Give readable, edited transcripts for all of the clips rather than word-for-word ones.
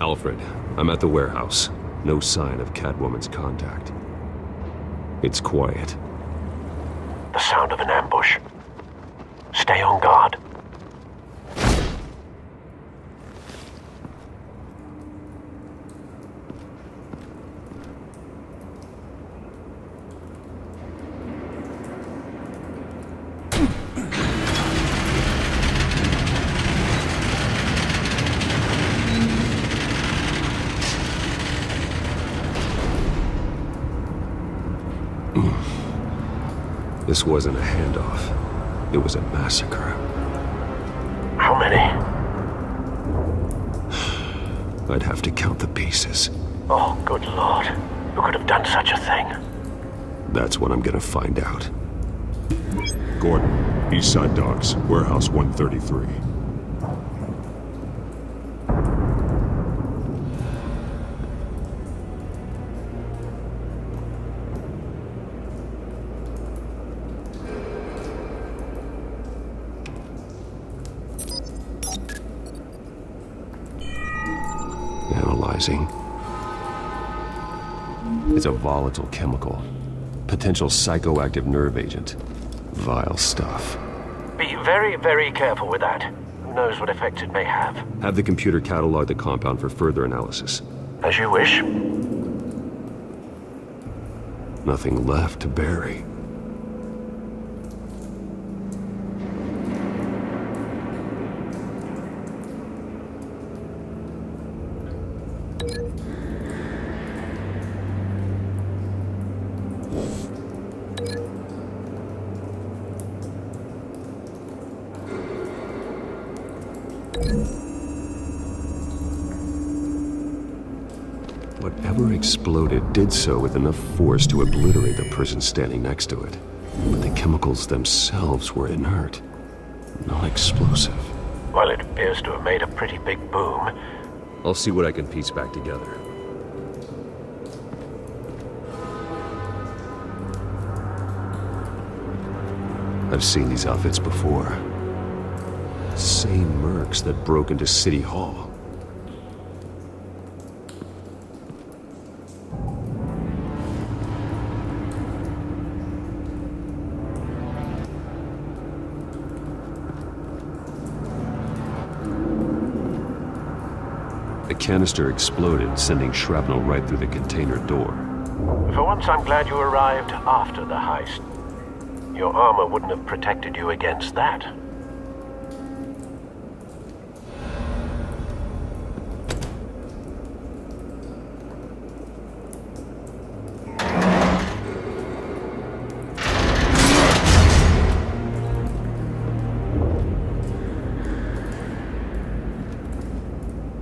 Alfred, I'm at the warehouse. No sign of Catwoman's contact. It's quiet. The sound of an ambush. Stay on guard. This wasn't a handoff. It was a massacre. How many? I'd have to count the pieces. Oh, good lord. Who could have done such a thing? That's what I'm gonna find out. Gordon, Eastside Docks, Warehouse 133. Analyzing. It's a volatile chemical. Potential psychoactive nerve agent. Vile stuff. Be very, very careful with that. Who knows what effects it may have. Have the computer catalog the compound for further analysis. As you wish. Nothing left to bury. Whatever exploded did so with enough force to obliterate the person standing next to it. But the chemicals themselves were inert, not explosive. Well, it appears to have made a pretty big boom. I'll see what I can piece back together. I've seen these outfits before. Same mercs that broke into City Hall. The canister exploded, sending shrapnel right through the container door. For once, I'm glad you arrived after the heist. Your armor wouldn't have protected you against that.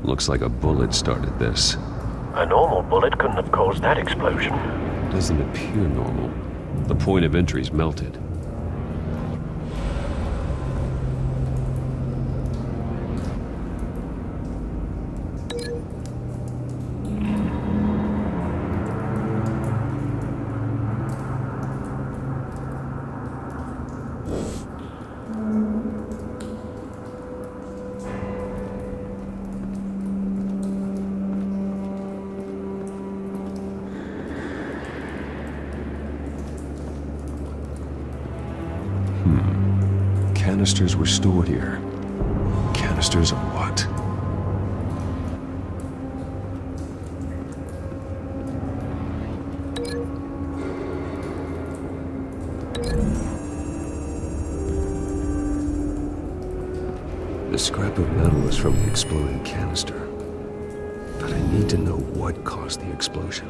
Looks like a bullet started this. A normal bullet couldn't have caused that explosion. Doesn't appear normal. The point of entry's melted. Canisters were stored here. Canisters of what? The scrap of metal is from the exploding canister. But I need to know what caused the explosion.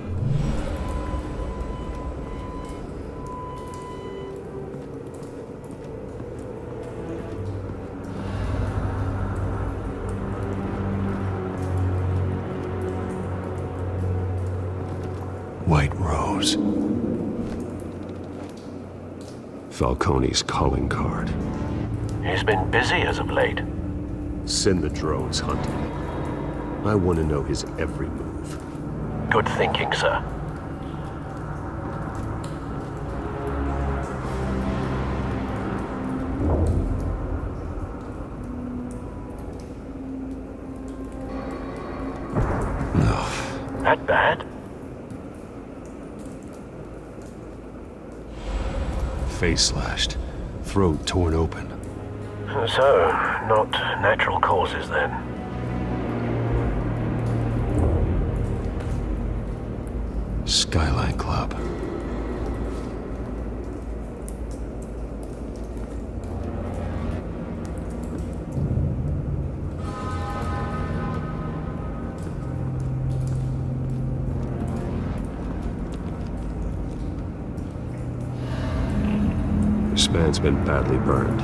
White Rose. Falcone's calling card. He's been busy as of late. Send the drones hunting. I want to know his every move. Good thinking, sir. That bad? Face slashed, throat torn open. So, not natural causes then. Skyline Club. This man's been badly burned.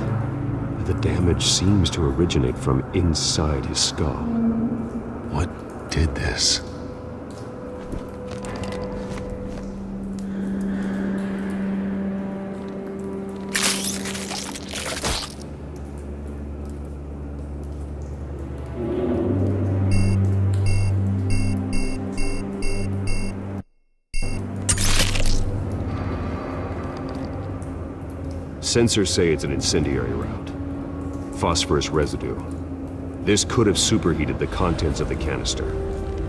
The damage seems to originate from inside his skull. What did this? Sensors say it's an incendiary route. Phosphorus residue. This could have superheated the contents of the canister,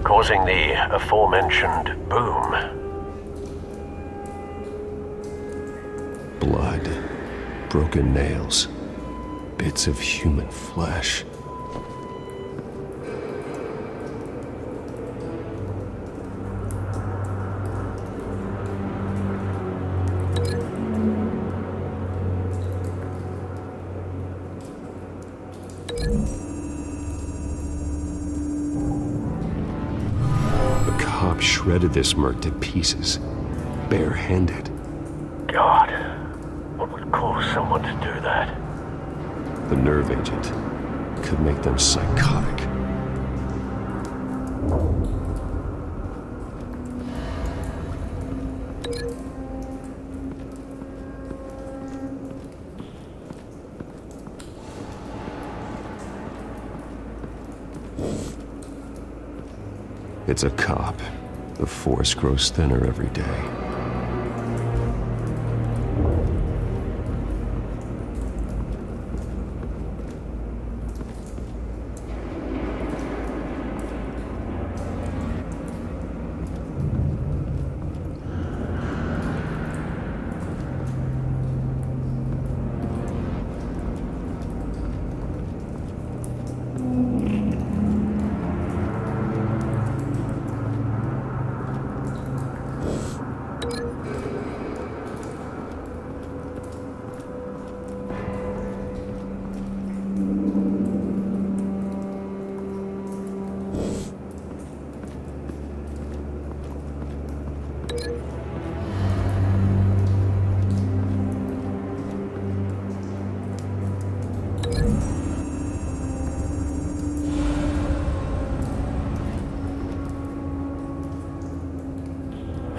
Causing the aforementioned boom. blood, broken nails, bits of human flesh. Shredded this merc to pieces, barehanded. God, what would cause someone to do that? The nerve agent could make them psychotic. It's a cop. The force grows thinner every day.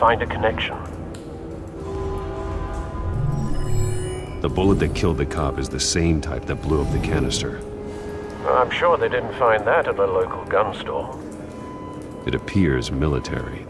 Find a connection. The bullet that killed the cop is the same type that blew up the canister. I'm sure they didn't find that at a local gun store. It appears military.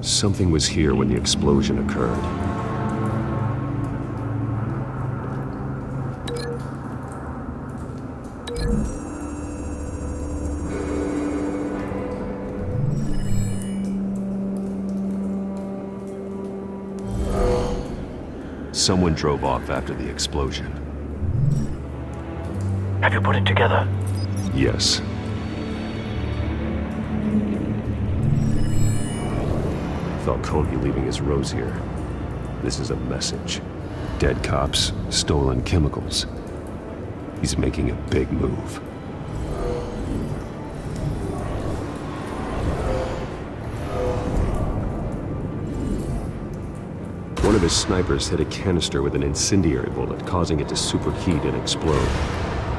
Something was here when the explosion occurred. someone drove off after the explosion. Have you put it together? Yes. Falcone leaving his rose here. This is a message. Dead cops, stolen chemicals. He's making a big move. One of his snipers hit a canister with an incendiary bullet, causing it to superheat and explode.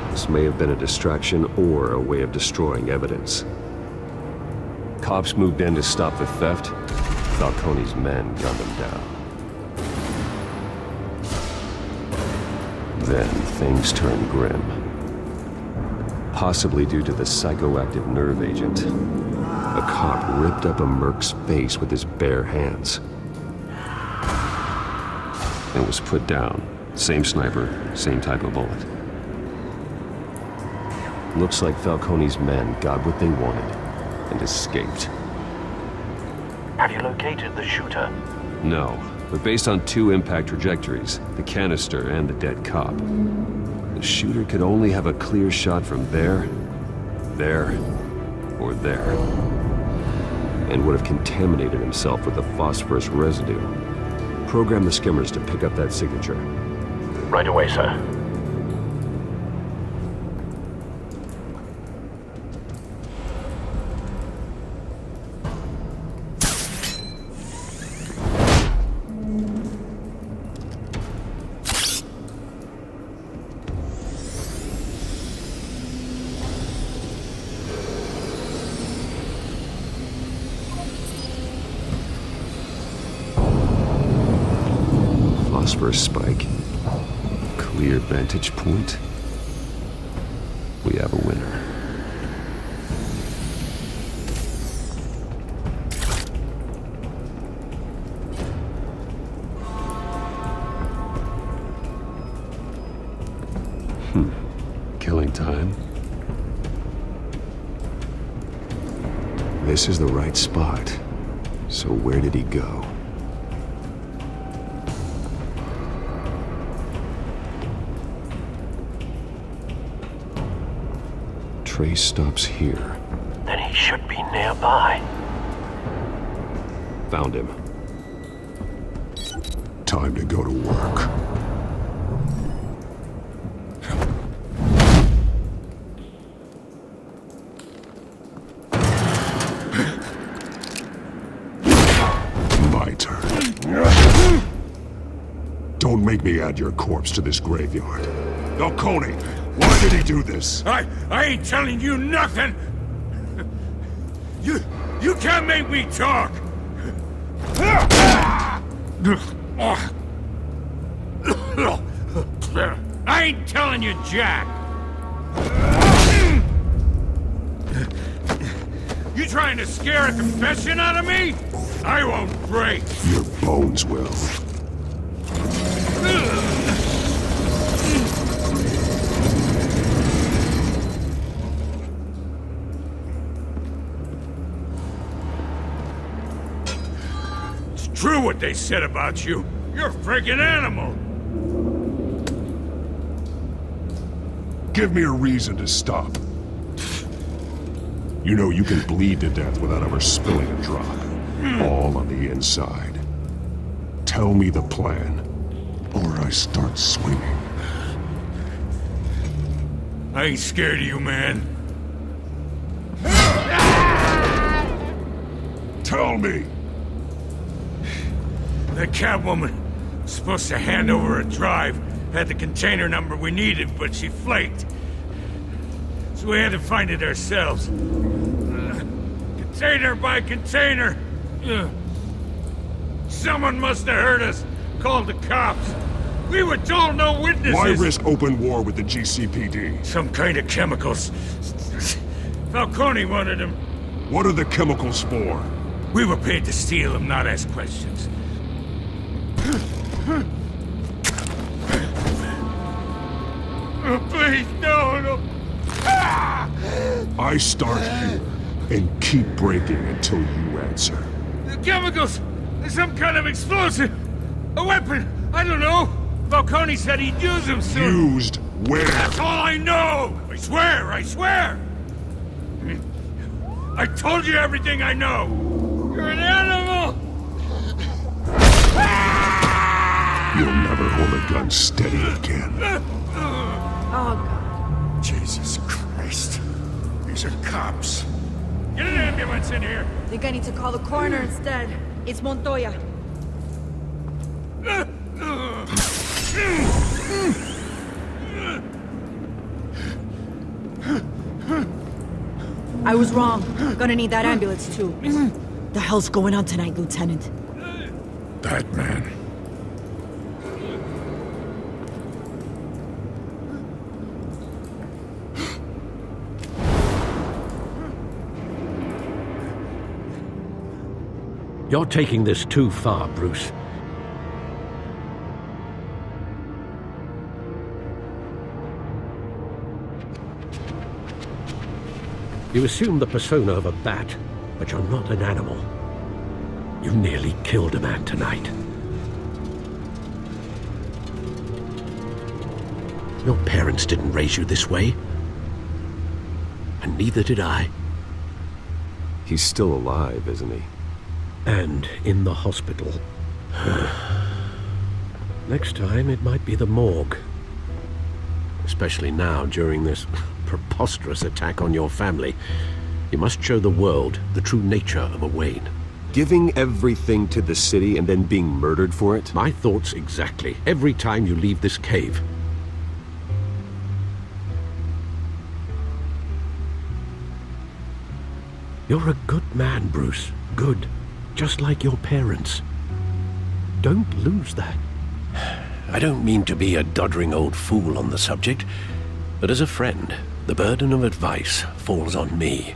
This may have been a distraction or a way of destroying evidence. Cops moved in to stop the theft. Falcone's men gunned him down. Then things turned grim. Possibly due to the psychoactive nerve agent. A cop ripped up a merc's face with his bare hands. And was put down. Same sniper, same type of bullet. Looks like Falcone's men got what they wanted and escaped. Have you located the shooter? No, but based on two impact trajectories, the canister and the dead cop, the shooter could only have a clear shot from there, or there, and would have contaminated himself with the phosphorus residue. Program the skimmers to pick up that signature. Right away, sir. Phosphorus spike. Clear vantage point. We have a winner. Killing time. This is the right spot. So where did he go? Trace stops here. Then he should be nearby. Found him. Time to go to work. My turn. Don't make me add your corpse to this graveyard. Falcone, why did he do this? I ain't telling you nothing! You can't make me talk! I ain't telling you jack! You trying to scare a confession out of me? I won't break! Your bones will. True what they said about you. You're a friggin' animal. Give me a reason to stop. You know you can bleed to death without ever spilling a drop. All on the inside. Tell me the plan, or I start swinging. I ain't scared of you, man. Tell me! That Catwoman was supposed to hand over a drive, had the container number we needed, but she flaked. So we had to find it ourselves. Container by container. Someone must have heard us, called the cops. We were told no witnesses. Why risk open war with the GCPD? Some kind of chemicals. Falcone wanted them. What are the chemicals for? We were paid to steal them, not ask questions. Oh, please, no. I start here and keep breaking until you answer. The chemicals! Some kind of explosive! A weapon! I don't know. Falcone said he'd use them soon. Used where? That's all I know! I swear, I swear! I told you everything I know! You're an animal! You'll never hold a gun steady again. Oh, God. Jesus Christ. These are cops. Get an ambulance in here! Think I need to call the coroner instead. It's Montoya. I was wrong. Gonna need that ambulance too. The hell's going on tonight, Lieutenant? That man. You're taking this too far, Bruce. You assume the persona of a bat, but you're not an animal. You nearly killed a man tonight. Your parents didn't raise you this way. And neither did I. He's still alive, isn't he? And in the hospital. Next time, it might be the morgue. Especially now, during this preposterous attack on your family. You must show the world the true nature of a Wayne. Giving everything to the city and then being murdered for it? My thoughts exactly. Every time you leave this cave. You're a good man, Bruce. Good. Just like your parents. Don't lose that. I don't mean to be a doddering old fool on the subject, but as a friend, the burden of advice falls on me.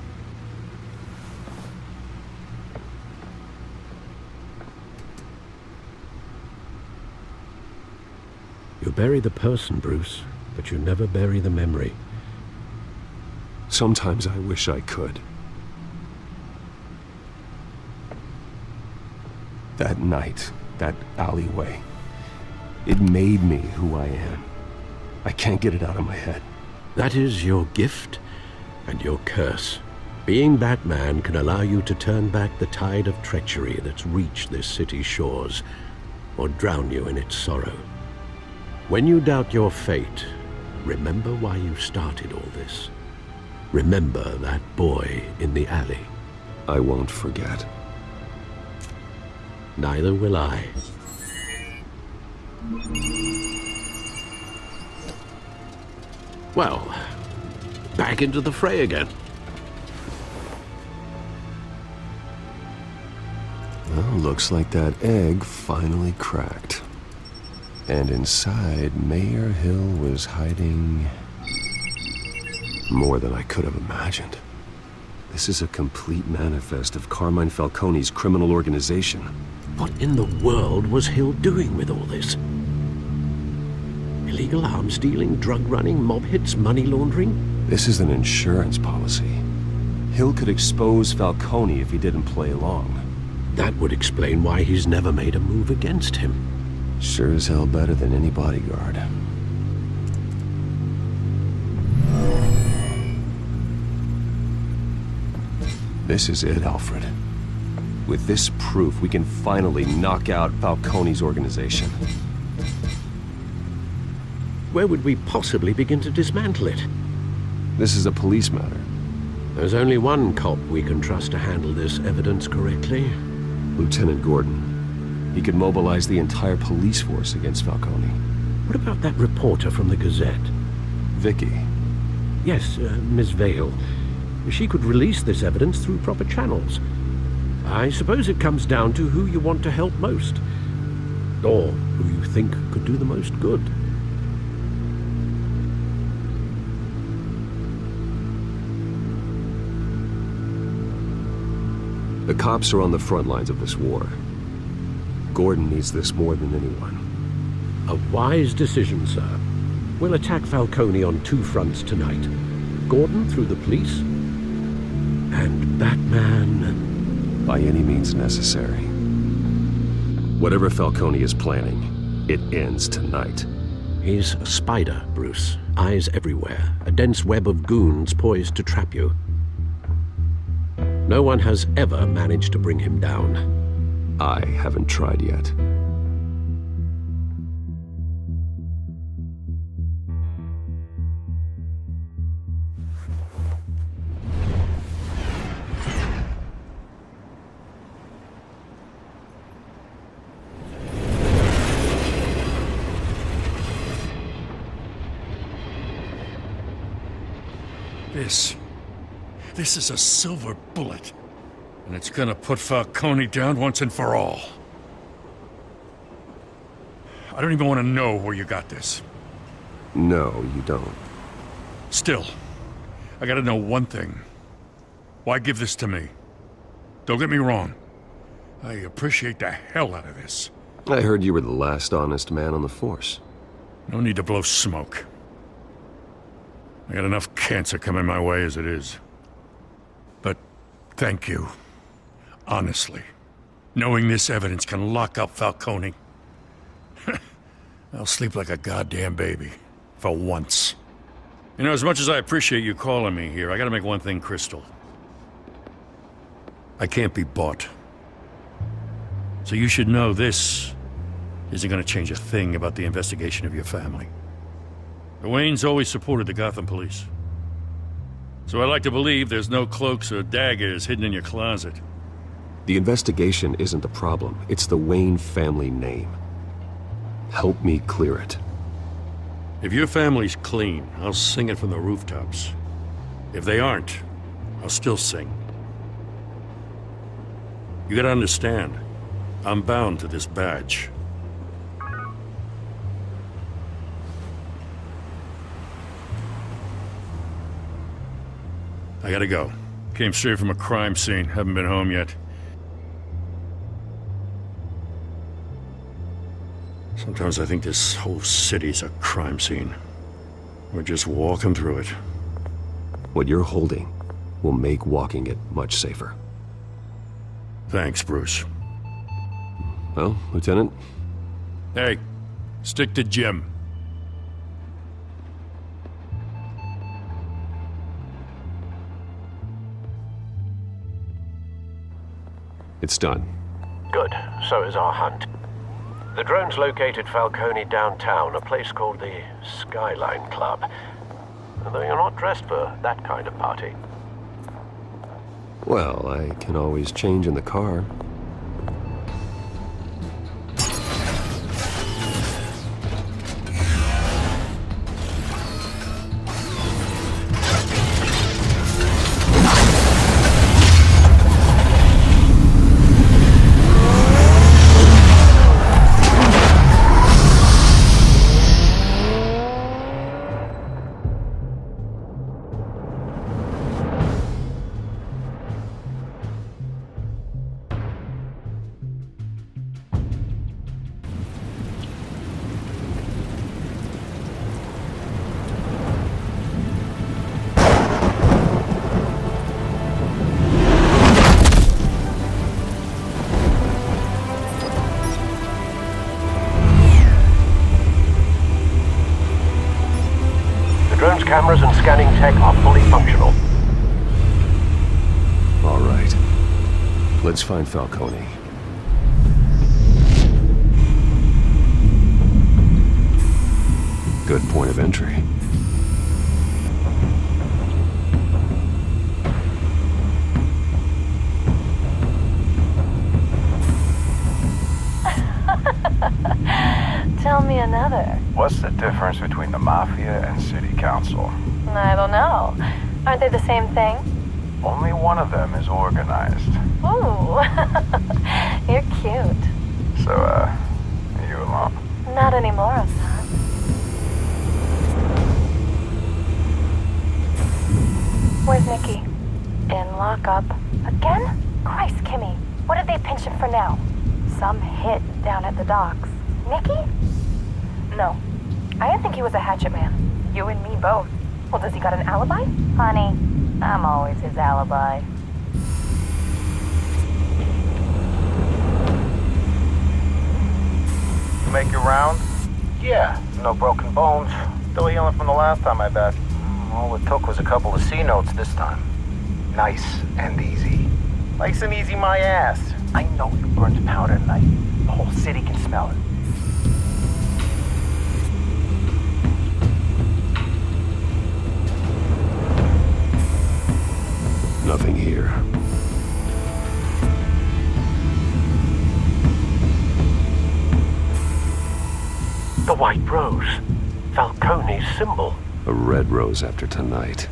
You bury the person, Bruce, but you never bury the memory. Sometimes I wish I could. That night, that alleyway, it made me who I am. I can't get it out of my head. That is your gift and your curse. Being Batman can allow you to turn back the tide of treachery that's reached this city's shores, or drown you in its sorrow. When you doubt your fate, remember why you started all this. Remember that boy in the alley. I won't forget. Neither will I. Well, back into the fray again. Well, looks like that egg finally cracked. And inside, Mayor Hill was hiding more than I could have imagined. This is a complete manifest of Carmine Falcone's criminal organization. What in the world was Hill doing with all this? Illegal arms dealing, drug running, mob hits, money laundering? This is an insurance policy. Hill could expose Falcone if he didn't play along. That would explain why he's never made a move against him. Sure as hell better than any bodyguard. This is it, Alfred. With this proof, we can finally knock out Falcone's organization. Where would we possibly begin to dismantle it? This is a police matter. There's only one cop we can trust to handle this evidence correctly. Lieutenant Gordon. He could mobilize the entire police force against Falcone. What about that reporter from the Gazette? Vicky. Yes, Miss Vale. She could release this evidence through proper channels. I suppose it comes down to who you want to help most. Or who you think could do the most good. The cops are on the front lines of this war. Gordon needs this more than anyone. A wise decision, sir. We'll attack Falcone on two fronts tonight. Gordon through the police, and Batman by any means necessary. Whatever Falcone is planning, It ends tonight. He's a spider, Bruce. Eyes everywhere. A dense web of goons poised to trap you. No one has ever managed to bring him down. I haven't tried yet. This is a silver bullet. And it's gonna put Falcone down once and for all. I don't even want to know where you got this. No, you don't. Still, I gotta know one thing. Why give this to me? Don't get me wrong. I appreciate the hell out of this. I heard you were the last honest man on the force. No need to blow smoke. I got enough cancer coming my way as it is. But thank you. Honestly. Knowing this evidence can lock up Falcone. I'll sleep like a goddamn baby. For once. You know, as much as I appreciate you calling me here, I gotta make one thing crystal. I can't be bought. So you should know this isn't gonna change a thing about the investigation of your family. The Waynes always supported the Gotham police. So I like to believe there's no cloaks or daggers hidden in your closet. The investigation isn't the problem. It's the Wayne family name. Help me clear it. If your family's clean, I'll sing it from the rooftops. If they aren't, I'll still sing. You gotta understand, I'm bound to this badge. I gotta go. Came straight from a crime scene. Haven't been home yet. Sometimes I think this whole city's a crime scene. We're just walking through it. What you're holding will make walking it much safer. Thanks, Bruce. Well, Lieutenant? Hey, stick to Jim. It's done. Good. So is our hunt. The drones located Falcone downtown, a place called the Skyline Club. Though you're not dressed for that kind of party. Well, I can always change in the car. Cameras and scanning tech are fully functional. All right. Let's find Falcone. Good point of entry. Tell me another. What's the difference between the Mafia and City Council? I don't know. Aren't they the same thing? Only one of them is organized. Ooh, you're cute. So, you alone? Not anymore, I'm not. Where's Nicky? In lockup. Again? Christ, Kimmy. What did they pinch him for now? Some hit down at the docks. Nicky? No. I didn't think he was a hatchet man. You and me both. Well, does he got an alibi? Honey, I'm always his alibi. Make your round? Yeah, no broken bones. Still healing from the last time, I bet. All it took was a couple of C notes this time. Nice and easy. Nice and easy, my ass. I know you burned powder tonight. The whole city can smell it. Nothing here. The white rose. Falcone's symbol. A red rose after tonight.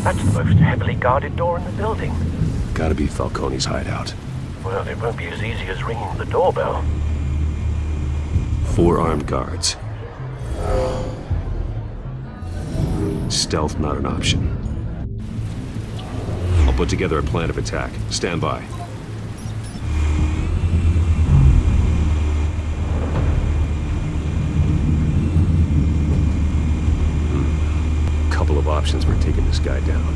That's the most heavily guarded door in the building. Gotta be Falcone's hideout. Well, it won't be as easy as ringing the doorbell. 4 armed guards. Stealth not an option. I'll put together a plan of attack. Stand by. Couple of options for taking this guy down.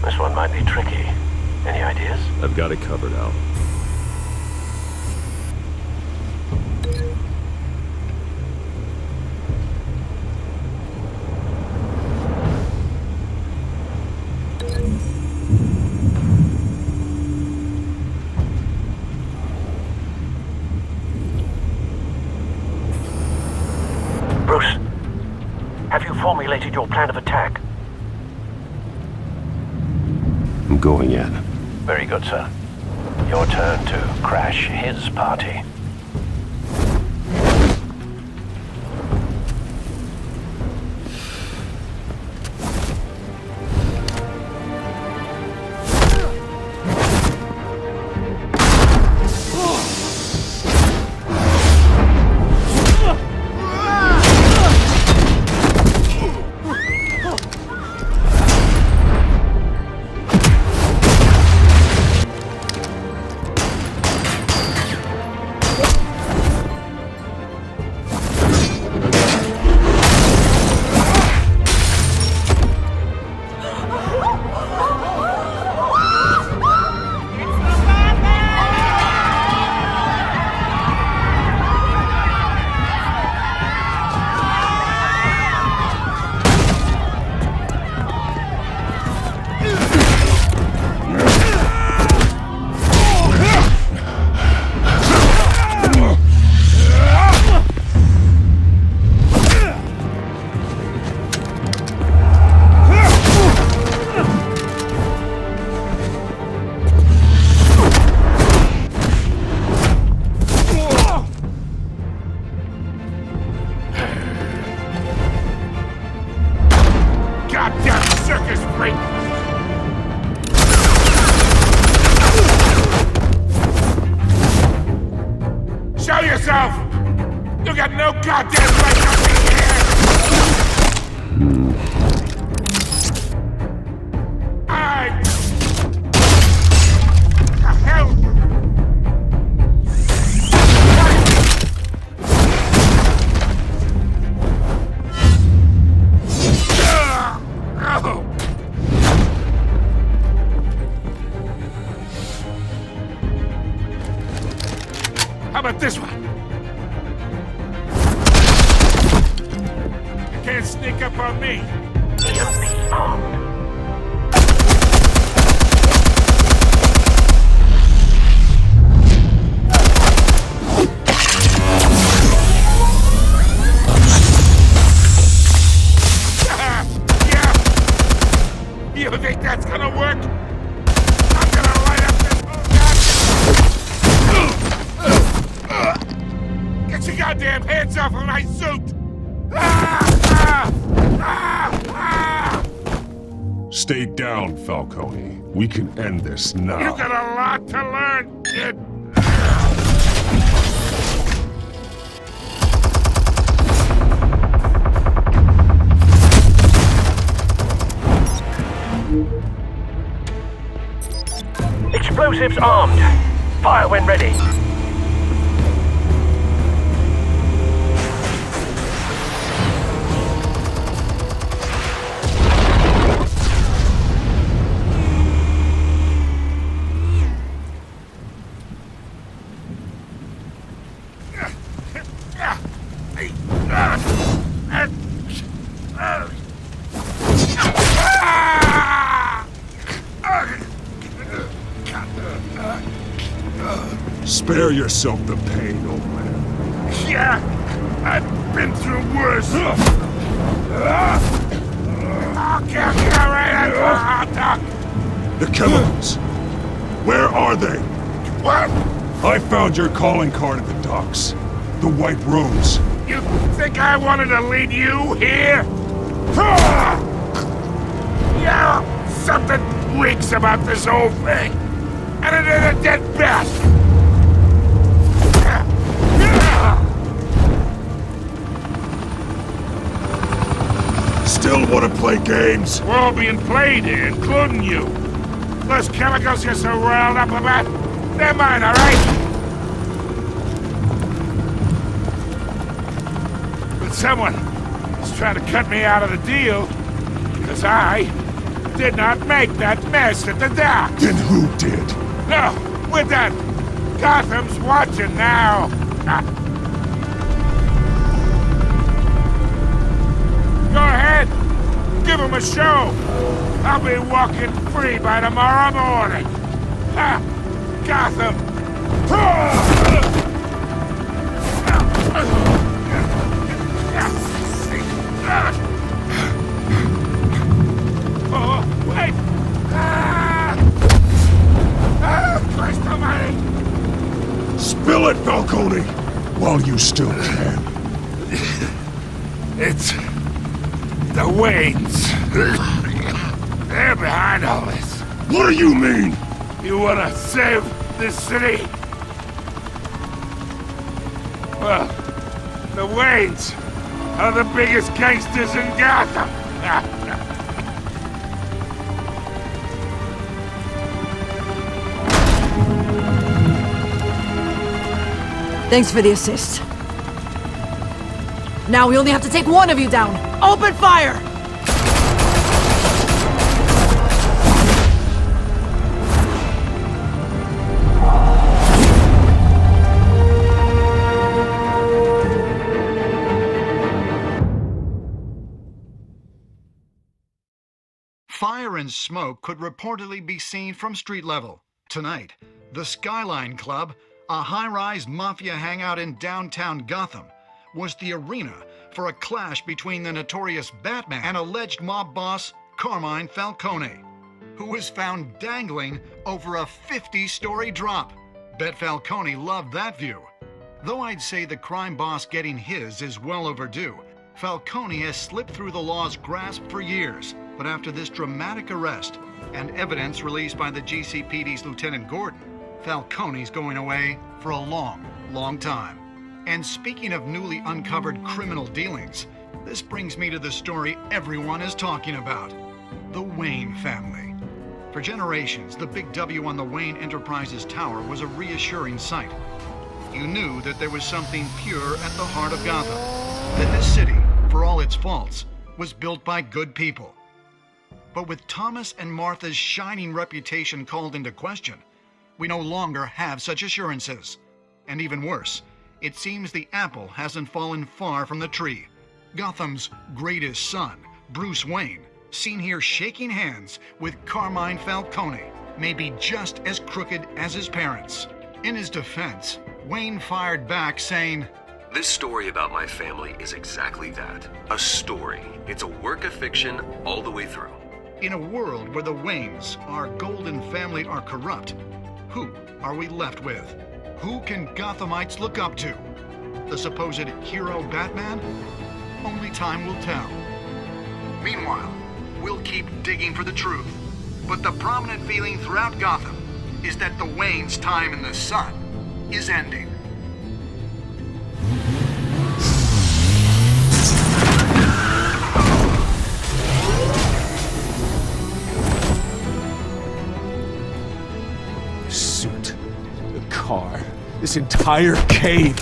This one might be tricky. Any ideas? I've got it covered, Al. Bruce, have you formulated your plan of attack? I'm going in. Very good, sir. Your turn to crash his party. yourself! You got no goddamn right to be here! The hell? How about this one? You can't sneak up on me. Yeah. You think that's gonna work? I'm gonna light up this whole goddamn... Get your goddamn hands off of my suit! Stay down, Falcone. We can end this now. You got a lot to learn, kid. Explosives armed. Fire when ready. Spare yourself the pain, old man. Yeah, I've been through worse. I'll kill you right at the hot dog. The chemicals. Where are they? What? I found your calling card at the docks. The White Rose. You think I wanted to lead you here? Yeah, something reeks about this whole thing. And it is a dead bat. Still want to play games? We're all being played here, including you. Those chemicals you're so riled up about, they're mine, all right? But someone is trying to cut me out of the deal because I did not make that mess at the dock. Then who did? No, we're done. Gotham's watching now. Go ahead. Give him a show. I'll be walking free by tomorrow morning. Gotham. Oh, wait. Christ almighty. Spill it, Falcone, while you still can. It's the Waynes. They're behind all this. What do you mean? You wanna save this city? Well, the Waynes are the biggest gangsters in Gotham. Thanks for the assist. Now we only have to take one of you down. Open fire! Fire and smoke could reportedly be seen from street level. Tonight, the Skyline Club, a high-rise mafia hangout in downtown Gotham, was the arena for a clash between the notorious Batman and alleged mob boss Carmine Falcone, who was found dangling over a 50-story drop. Bet Falcone loved that view. Though I'd say the crime boss getting his is well overdue, Falcone has slipped through the law's grasp for years. But after this dramatic arrest and evidence released by the GCPD's Lieutenant Gordon, Falcone's going away for a long, long time. And speaking of newly uncovered criminal dealings, this brings me to the story everyone is talking about. The Wayne family. For generations, the big W on the Wayne Enterprises tower was a reassuring sight. You knew that there was something pure at the heart of Gotham. That this city, for all its faults, was built by good people. But with Thomas and Martha's shining reputation called into question, we no longer have such assurances. And even worse, it seems the apple hasn't fallen far from the tree. Gotham's greatest son, Bruce Wayne, seen here shaking hands with Carmine Falcone, may be just as crooked as his parents. In his defense, Wayne fired back saying, "This story about my family is exactly that. A story. It's a work of fiction all the way through." In a world where the Waynes, our golden family, are corrupt, who are we left with? Who can Gothamites look up to? The supposed hero Batman? Only time will tell. Meanwhile, we'll keep digging for the truth. But the prominent feeling throughout Gotham is that the Waynes' time in the sun is ending. The suit, the car, this entire cave.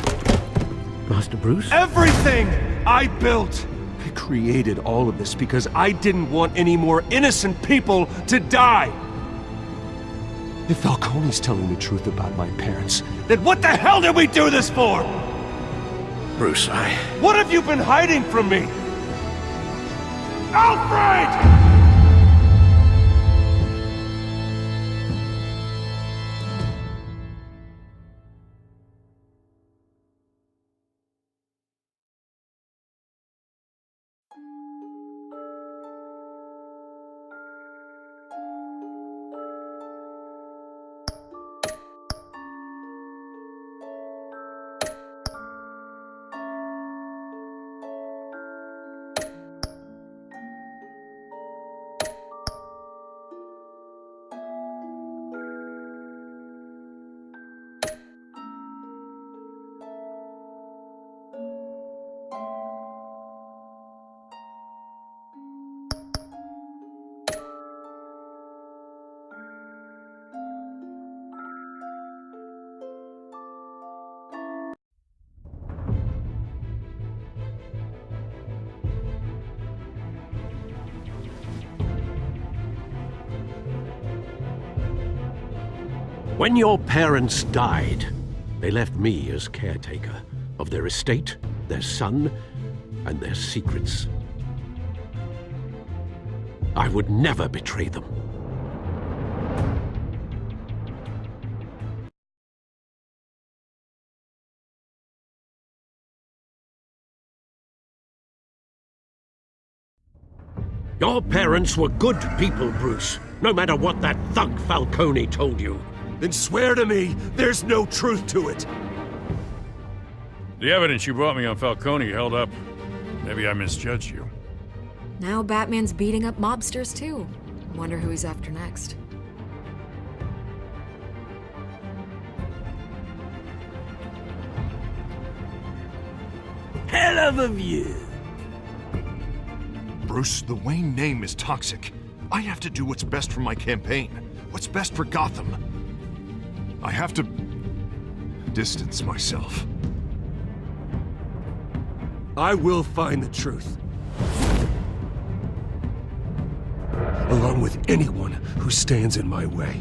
Master Bruce? Everything I built! I created all of this because I didn't want any more innocent people to die! If Falcone's telling the truth about my parents, then what the hell did we do this for? Bruce, What have you been hiding from me? Alfred! When your parents died, they left me as caretaker of their estate, their son, and their secrets. I would never betray them. Your parents were good people, Bruce, no matter what that thug Falcone told you. Then swear to me there's no truth to it. The evidence you brought me on Falcone held up. Maybe I misjudged you. Now Batman's beating up mobsters too. Wonder who he's after next. Hell of a view. Bruce, the Wayne name is toxic. I have to do what's best for my campaign. What's best for Gotham. I have to distance myself. I will find the truth. Along with anyone who stands in my way.